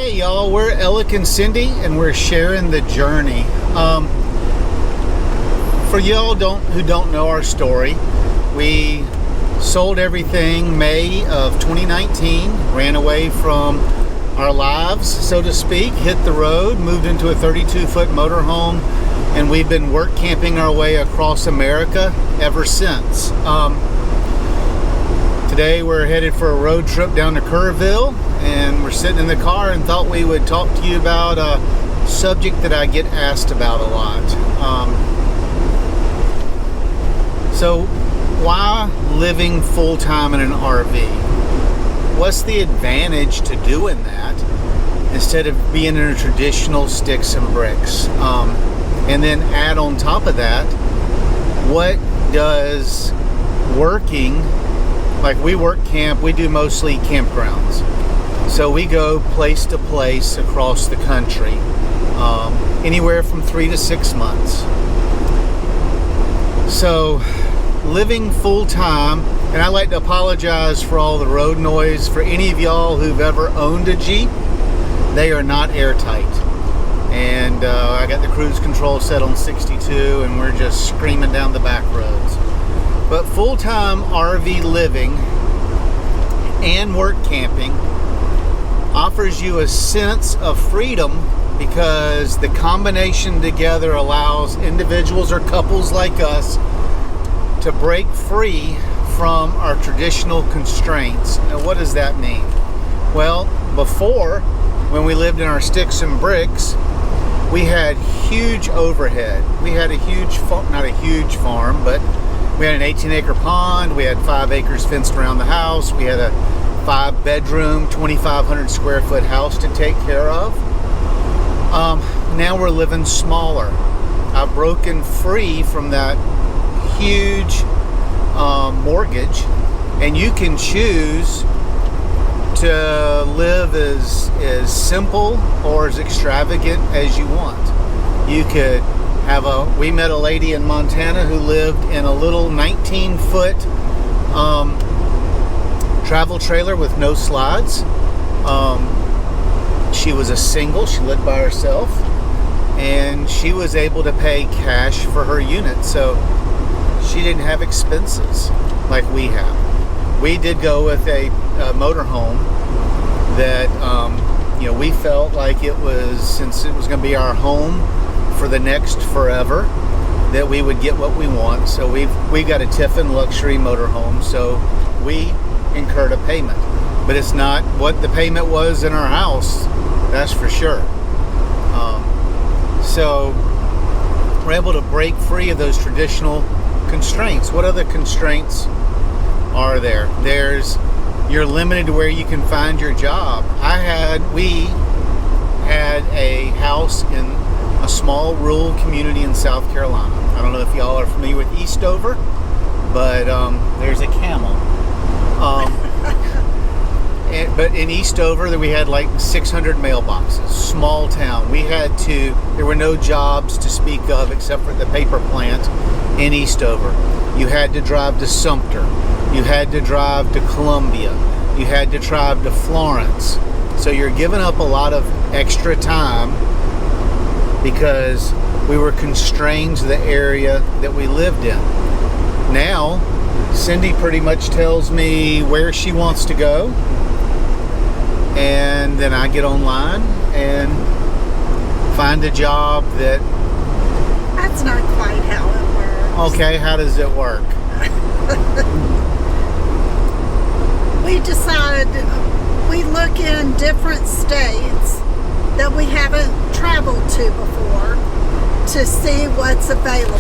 Hey y'all, we're Alec and Cindy and we're sharing the journey. For y'all who don't know our story, we sold everything May of 2019, ran away from our lives, so to speak, hit the road, moved into a 32-foot motorhome, and we've been work camping our way across America ever since. Today we're headed for a road trip down to Kerrville, and we're sitting in the car and thought we would talk to you about a subject that I get asked about a lot. So why living full-time in an RV? What's the advantage to doing that instead of being in a traditional sticks and bricks? And then add on top of that, what does working, like we work camp, we do mostly campgrounds. So we go place to place across the country, anywhere from 3 to 6 months. So living full-time, and I like to apologize for all the road noise. For any of y'all who've ever owned a Jeep, they are not airtight. And I got the cruise control set on 62 and we're just screaming down the back roads. But full-time RV living and work camping offers you a sense of freedom because the combination together allows individuals or couples like us to break free from our traditional constraints. Now, what does that mean? Well, before, when we lived in our sticks and bricks, we had huge overhead. We had a huge, not a huge farm, but we had an 18-acre pond. We had 5 acres fenced around the house. We had a 5-bedroom, 2,500 square foot house to take care of. Now we're living smaller. I've broken free from that huge mortgage, and you can choose to live as simple or as extravagant as you want. You could have we met a lady in Montana who lived in a little 19-foot travel trailer with no slides. She was a single, she lived by herself, and she was able to pay cash for her unit, so she didn't have expenses like we have. We did go with a motorhome that we felt like it was, since it was going to be our home for the next forever, that we would get what we want. So we got a Tiffin luxury motorhome, so we incurred a payment, but it's not what the payment was in our house, that's for sure. So we're able to break free of those traditional constraints. What other constraints are there? You're limited to where you can find your job. We had a house in a small rural community in South Carolina. I don't know if y'all are familiar with Eastover, but there's a camel. But in Eastover, we had like 600 mailboxes, small town. There were no jobs to speak of except for the paper plant in Eastover. You had to drive to Sumter. You had to drive to Columbia. You had to drive to Florence. So you're giving up a lot of extra time because we were constrained to the area that we lived in. Now, Cindy pretty much tells me where she wants to go, and then I get online and find a job that... That's not quite how it works. Okay, how does it work? We decide, we look in different states that we haven't traveled to before to see what's available.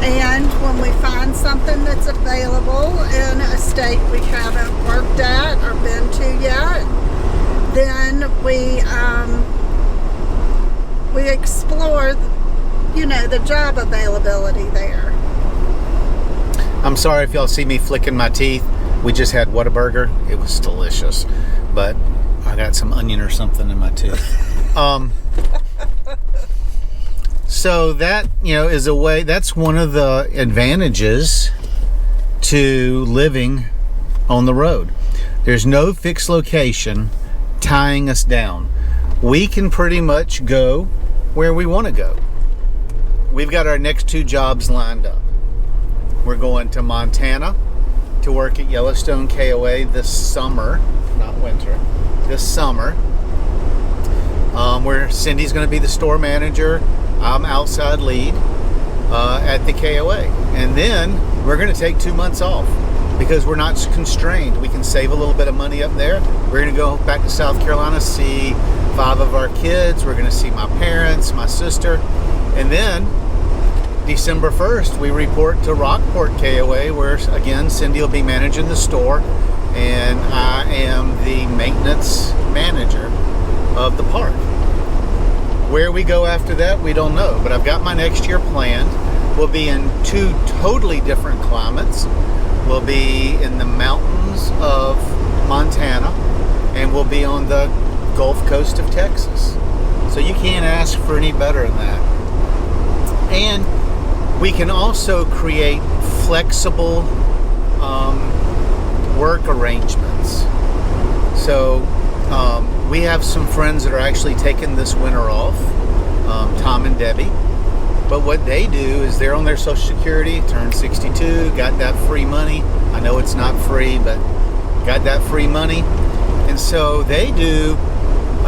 And when we find something that's available in a state we haven't worked at or been to yet, then we explore, the job availability there. I'm sorry if y'all see me flicking my teeth. We just had Whataburger. It was delicious, but I got some onion or something in my tooth. So that, is a way, that's one of the advantages to living on the road. There's no fixed location tying us down. we can pretty much go where we want to go. We've got our next 2 jobs lined up. We're going to Montana to work at Yellowstone KOA this summer, not winter, this summer, where Cindy's going to be the store manager. I'm outside lead at the KOA. And then we're going to take 2 months off because we're not constrained. We can save a little bit of money up there. We're going to go back to South Carolina, see 5 of our kids. We're going to see my parents, my sister. And then December 1st, we report to Rockport KOA, where again, Cindy will be managing the store, and I am the maintenance manager of the park. Where we go after that, we don't know, but I've got my next year planned. We'll be in 2 totally different climates. We'll be in the mountains of Montana, and we'll be on the Gulf Coast of Texas. So you can't ask for any better than that. And we can also create flexible work arrangements. So we have some friends that are actually taking this winter off, Tom and Debbie. But what they do is they're on their Social Security, turned 62, got that free money. I know it's not free, but got that free money. And so they do,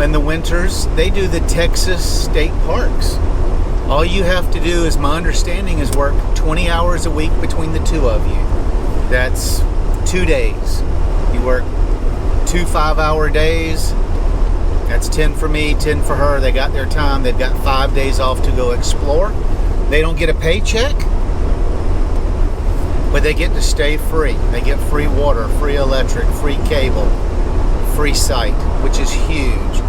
in the winters, they do the Texas state parks. All you have to do, is my understanding, is work 20 hours a week between the 2 of you. That's 2 days. You work 2 5-hour days. That's 10 for me, 10 for her. They got their time. They've got 5 days off to go explore. They don't get a paycheck, but they get to stay free. They get free water, free electric, free cable, free site, which is huge.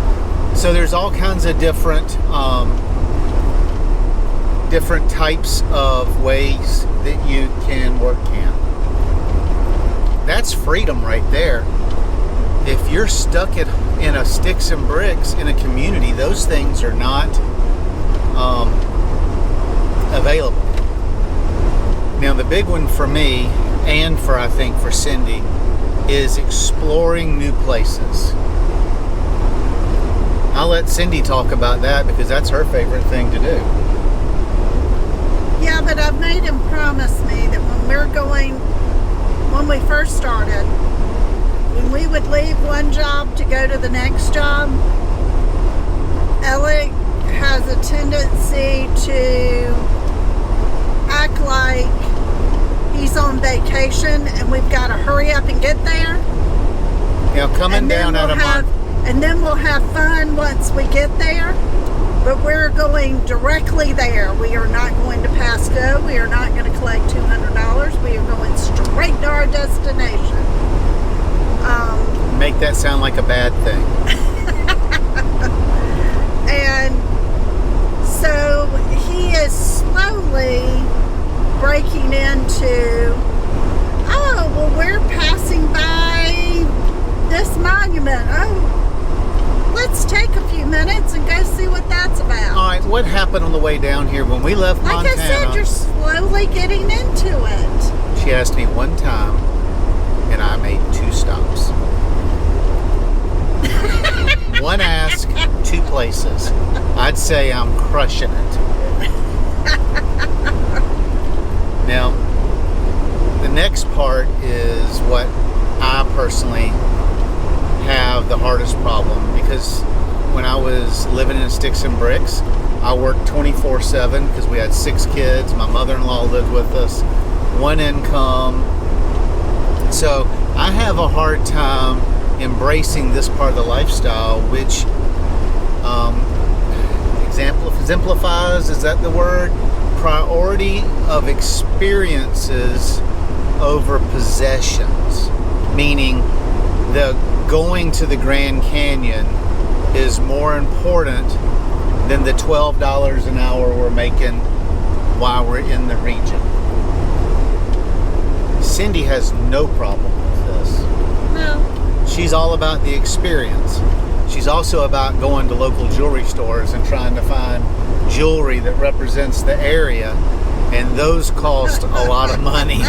So there's all kinds of different types of ways that you can work camp. That's freedom right there. If you're stuck in a sticks and bricks in a community, those things are not available. Now the big one for me, and I think for Cindy, is exploring new places. I'll let Cindy talk about that because that's her favorite thing to do. Yeah, but I've made him promise me that when we first started, when we would leave one job to go to the next job, Alec has a tendency to act like he's on vacation and we've got to hurry up and get there. Now coming down out of month. And then we'll have fun once we get there. But we're going directly there. We are not going to pass go. We are not going to collect $200. We are going straight to our destination. Make that sound like a bad thing. And so he is slowly breaking into, oh, well, we're passing by this monument. Oh, let's take a few minutes and go see what that's about. All right, what happened on the way down here when we left Montana? Like I said, you're slowly getting into it. She asked me one time, and I made 2 stops. One ask, 2 places. I'd say I'm crushing it. Now, the next part is what I personally have the hardest problem, because when I was living in sticks and bricks, I worked 24/7 because we had 6 kids. My mother-in-law lived with us, 1 income. So I have a hard time embracing this part of the lifestyle, which exemplifies, is that the word? Priority of experiences over possessions. Meaning the going to the Grand Canyon is more important than the $12 an hour we're making while we're in the region. Cindy has no problem with this. No. She's all about the experience. She's also about going to local jewelry stores and trying to find jewelry that represents the area, and those cost a lot of money.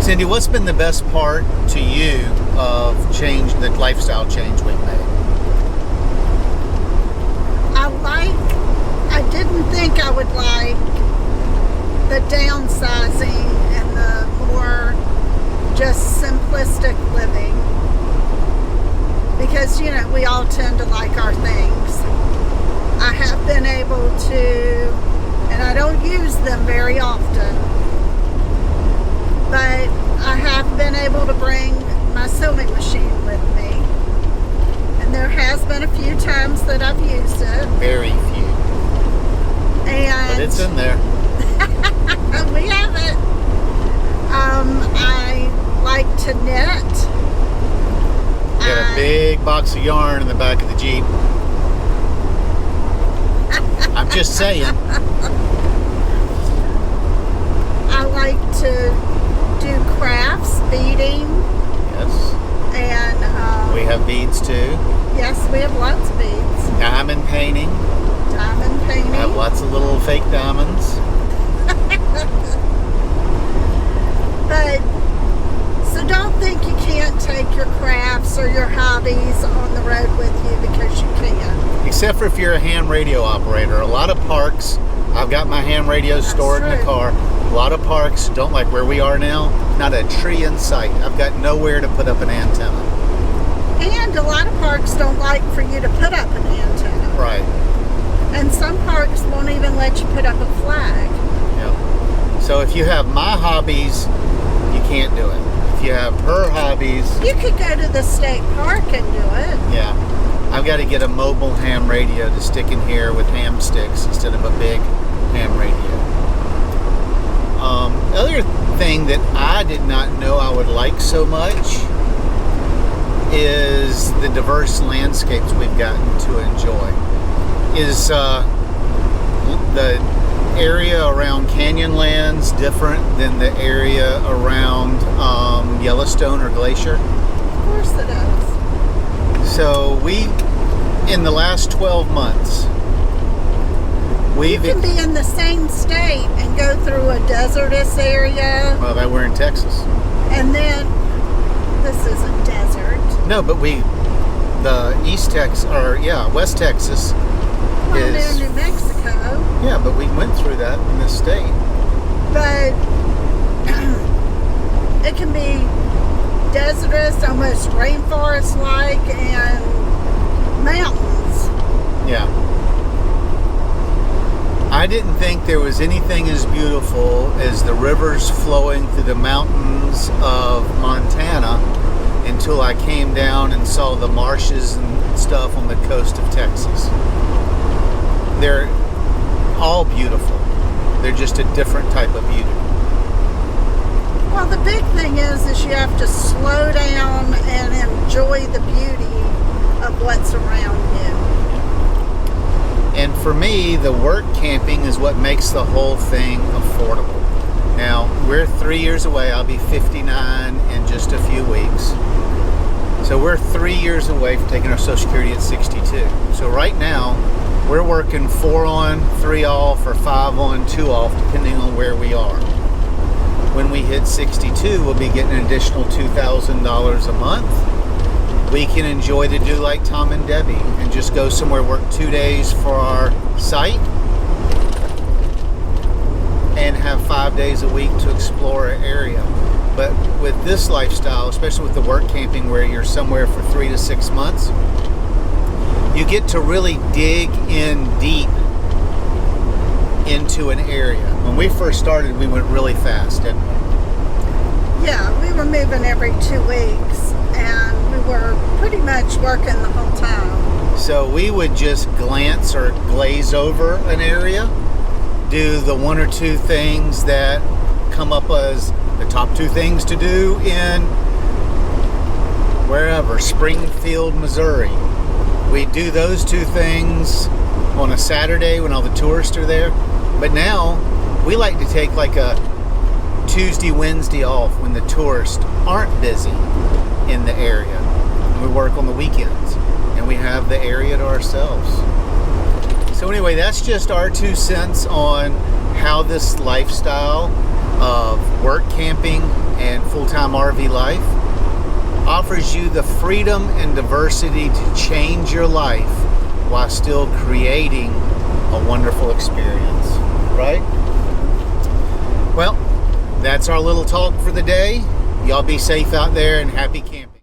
Cindy, what's been the best part to you of the lifestyle change we've made? I didn't think I would like the downsizing and the more just simplistic living, because we all tend to like our things. I have been able to, and I don't use them very often, but I have been able to bring my sewing machine with me, and there has been a few times that I've used it. Very few. But it's in there. We have it. I like to knit. Got a big box of yarn in the back of the Jeep. I'm just saying. I like to do crafts, beading. Yes. And we have beads too. Yes, we have lots of beads. Diamond painting. Diamond painting. I have lots of little fake diamonds. But so don't think you can't take your crafts or your hobbies on the road with you, because you can. Except for if you're a ham radio operator. A lot of parks, I've got my ham radio stored in the car. A lot of parks don't, like where we are now, not a tree in sight. I've got nowhere to put up an antenna. And a lot of parks don't like for you to put up an antenna. Right. And some parks won't even let you put up a flag. Yeah. So if you have my hobbies, you can't do it. If you have her hobbies, you could go to the state park and do it. Yeah. I've got to get a mobile ham radio to stick in here with ham sticks instead of a big ham radio. The other thing that I did not know I would like so much is the diverse landscapes we've gotten to enjoy. Is the area around Canyonlands different than the area around Yellowstone or Glacier? Of course it is. So in the last 12 months, you can be in the same state and go through a desertous area. Well, we're in Texas. And then, this isn't desert. No, but the West Texas well, is near New Mexico. Yeah, but we went through that in this state. But it can be desertous, almost rainforest-like, and mountains. Yeah. I didn't think there was anything as beautiful as the rivers flowing through the mountains of Montana until I came down and saw the marshes and stuff on the coast of Texas. They're all beautiful. They're just a different type of beauty. Well, the big thing is you have to slow down and enjoy the beauty of what's around you. And for me, the work camping is what makes the whole thing affordable. Now, we're 3 years away. I'll be 59 in just a few weeks. So we're 3 years away from taking our Social Security at 62. So right now, we're working 4 on, 3 off, or 5 on, 2 off, depending on where we are. When we hit 62, we'll be getting an additional $2,000 a month. We can enjoy to do like Tom and Debbie and just go somewhere, work 2 days for our site, and have 5 days a week to explore an area. But with this lifestyle, especially with the work camping where you're somewhere for 3 to 6 months, you get to really dig in deep into an area. When we first started, we went really fast, didn't we? Yeah, we were moving every 2 weeks, and we were pretty much working the whole time. So we would just glance or glaze over an area, do the 1 or 2 things that come up as the top 2 things to do in wherever, Springfield, Missouri. We do those 2 things on a Saturday when all the tourists are there. But now we like to take like a Tuesday, Wednesday off when the tourists aren't busy in the area. And we work on the weekends and we have the area to ourselves. So anyway, that's just our 2 cents on how this lifestyle of work camping and Full-Time RV Life offers you the freedom and diversity to change your life while still creating a wonderful experience, right? Well, that's our little talk for the day. Y'all be safe out there and happy camping.